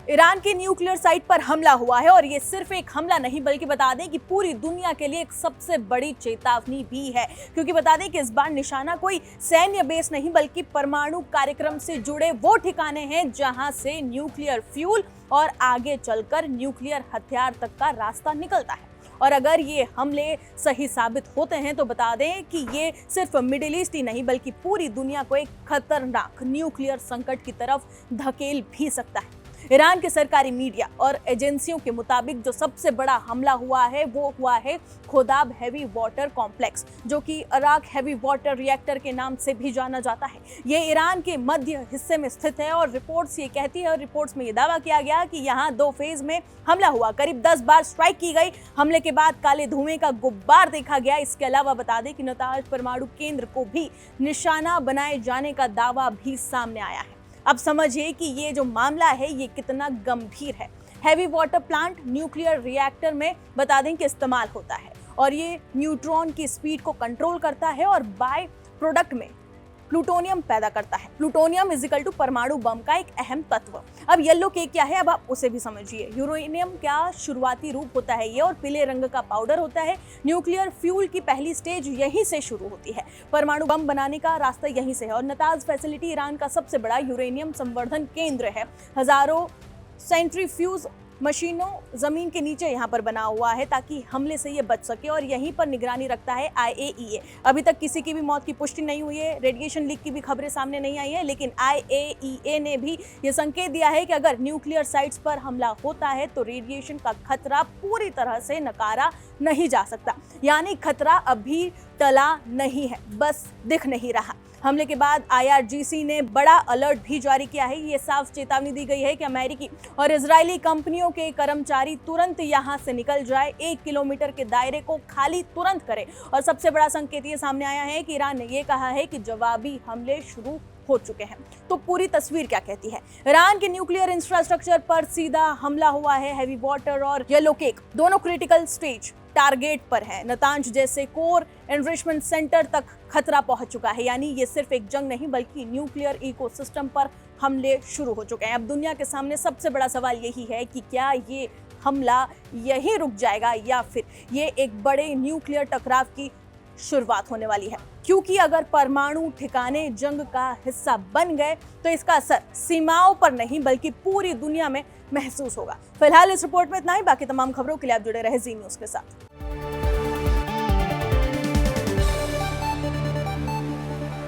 Iran की nuclear site पर हमला हुआ है और ये सिर्फ एक हमला नहीं बल्कि बता दें कि पूरी दुनिया के लिए एक सबसे बड़ी चेतावनी भी है, क्योंकि बता दें कि इस बार निशाना कोई सैन्य बेस नहीं बल्कि परमाणु कार्यक्रम से जुड़े वो ठिकाने हैं जहां से न्यूक्लियर फ्यूल और आगे चलकर न्यूक्लियर हथियार तक का रास्ता निकलता है। और अगर ये हमले सही साबित होते हैं तो बता दें कि ये सिर्फ मिडिल ईस्ट ही नहीं बल्कि पूरी दुनिया को एक खतरनाक न्यूक्लियर संकट की तरफ धकेल भी सकता है। ईरान के सरकारी मीडिया और एजेंसियों के मुताबिक जो सबसे बड़ा हमला हुआ है वो हुआ है खोदाब हैवी वाटर कॉम्प्लेक्स, जो कि अराक हैवी वाटर रिएक्टर के नाम से भी जाना जाता है। ये ईरान के मध्य हिस्से में स्थित है और रिपोर्ट्स ये कहती है और रिपोर्ट्स में ये दावा किया गया कि यहाँ 2 फेज में हमला हुआ, करीब 10 बार स्ट्राइक की गई। हमले के बाद काले धुएं का गुब्बार देखा गया। इसके अलावा बता दें कि नतांज परमाणु केंद्र को भी निशाना बनाए जाने का दावा भी सामने आया है। अब समझिए कि ये जो मामला है ये कितना गंभीर है। Heavy water plant nuclear reactor में बता दें कि इस्तेमाल होता है और ये न्यूट्रॉन की स्पीड को कंट्रोल करता है और बाय प्रोडक्ट में प्लूटोनियम पैदा करता है। प्लूटोनियम इजिकल टू परमाणु बम का एक अहम तत्व। अब येलो केक क्या है, अब आप उसे भी समझिए। यूरेनियम का शुरुआती रूप होता है ये और पीले रंग का पाउडर होता है। न्यूक्लियर फ्यूल की पहली स्टेज यहीं से शुरू होती है। परमाणु बम बनाने का रास्ता यहीं से है और नतांज फैसिलिटी ईरान का सबसे बड़ा यूरेनियम संवर्धन केंद्र है। हजारों सेंट्रीफ्यूज मशीनों जमीन के नीचे यहाँ पर बना हुआ है ताकि हमले से ये बच सके और यहीं पर निगरानी रखता है IAEA। अभी तक किसी की भी मौत की पुष्टि नहीं हुई है, रेडिएशन लीक की भी खबरें सामने नहीं आई है, लेकिन IAEA ने भी ये संकेत दिया है कि अगर न्यूक्लियर साइट्स पर हमला होता है तो रेडिएशन का खतरा पूरी तरह से नकारा नहीं जा सकता। यानी खतरा अभी टला नहीं है, बस दिख नहीं रहा। हमले के बाद IRGC ने बड़ा अलर्ट भी जारी किया है। ये साफ चेतावनी दी गई है कि अमेरिकी और इजरायली कंपनियों के कर्मचारी तुरंत यहां से निकल जाए, 1 किलोमीटर के दायरे को खाली तुरंत करें। और सबसे बड़ा संकेत ये सामने आया है कि ईरान ने ये कहा है कि जवाबी हमले शुरू हो चुके हैं। तो पूरी तस्वीर क्या कहती है? ईरान के न्यूक्लियर इंफ्रास्ट्रक्चर पर सीधा हमला हुआ है। हैवी वाटर और येलो केक दोनों क्रिटिकल स्टेज टारगेट पर है। नतांज जैसे कोर एनरिचमेंट सेंटर तक खतरा पहुंच चुका है। यानी ये सिर्फ एक जंग नहीं बल्कि न्यूक्लियर इकोसिस्टम पर हमले शुरू हो चुके हैं। अब दुनिया के सामने सबसे बड़ा सवाल यही है कि क्या ये हमला यहीं रुक जाएगा या फिर ये एक बड़े न्यूक्लियर टकराव की शुरुआत होने वाली है। क्योंकि अगर परमाणु ठिकाने जंग का हिस्सा बन गए तो इसका असर सीमाओं पर नहीं बल्कि पूरी दुनिया में महसूस होगा। फिलहाल इस रिपोर्ट में इतना ही। बाकी तमाम खबरों के लिए आप जुड़े रहे जी न्यूज़ के साथ।